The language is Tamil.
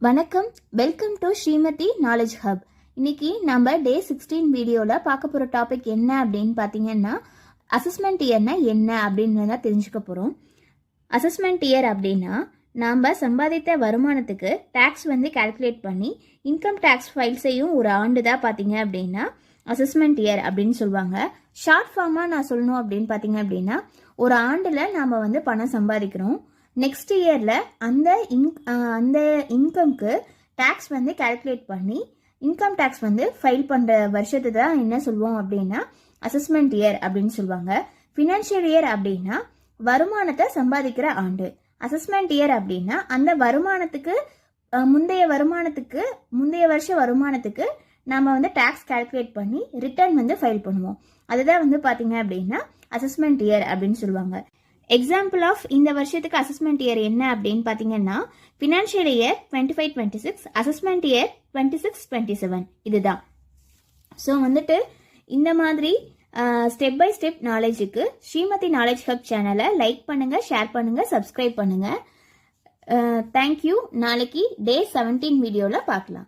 வணக்கம், welcome to Shrimathi knowledge hub. இன்னைக்கு நம்ம டே 16 வீடியோவில் பார்க்க போகிற டாபிக் என்ன அப்படின்னு பார்த்தீங்கன்னா, அசஸ்மெண்ட் இயர்னா என்ன அப்படின்னு தெரிஞ்சுக்க போகிறோம். அசஸ்மெண்ட் இயர் அப்படின்னா நாம் சம்பாதித்த வருமானத்துக்கு டேக்ஸ் கால்குலேட் பண்ணி இன்கம் டேக்ஸ் ஃபைல் செய்யும் ஒரு ஆண்டு தான் பார்த்தீங்க அப்படின்னா அசஸ்மெண்ட் இயர் அப்படின்னு சொல்லுவாங்க. ஷார்ட் ஃபார்மாக நான் சொல்லணும் அப்படின்னு பார்த்தீங்க அப்படின்னா, ஒரு ஆண்டில் நாம் பணம் சம்பாதிக்கிறோம். நெக்ஸ்ட் இயரில் அந்த இன்கம்க்கு டேக்ஸ் கால்குலேட் பண்ணி இன்கம் டேக்ஸ் ஃபைல் பண்ணுற வருஷத்தை தான் என்ன சொல்லுவோம் அப்படின்னா அசஸ்மெண்ட் இயர் அப்படின்னு சொல்லுவாங்க. ஃபினான்ஷியல் இயர் அப்படின்னா வருமானத்தை சம்பாதிக்கிற ஆண்டு. அசஸ்மெண்ட் இயர் அப்படின்னா அந்த வருமானத்துக்கு முந்தைய வருஷ வருமானத்துக்கு நம்ம டேக்ஸ் கால்குலேட் பண்ணி ரிட்டர்ன் ஃபைல் பண்ணுவோம். அதுதான் பார்த்தீங்க அப்படின்னா அசஸ்மெண்ட் இயர் அப்படின்னு சொல்லுவாங்க. எக்ஸாம்பிள் ஆஃப் இந்த வருஷத்துக்கு அசஸ்மெண்ட் இயர் என்ன அப்படின்னு பார்த்தீங்கன்னா, ஃபினான்ஷியல் இயர் 25-26, அசஸ்மெண்ட் இயர் 26-27 இதுதான். ஸோ இந்த மாதிரி ஸ்டெப் பை ஸ்டெப் நாலேஜுக்கு ஸ்ரீமதி நாலேஜ் ஹப் சேனலை லைக் பண்ணுங்க, ஷேர் பண்ணுங்க, சப்ஸ்கிரைப் பண்ணுங்க. தேங்க்யூ. நாளைக்கு டே 17 வீடியோவில் பார்க்கலாம்.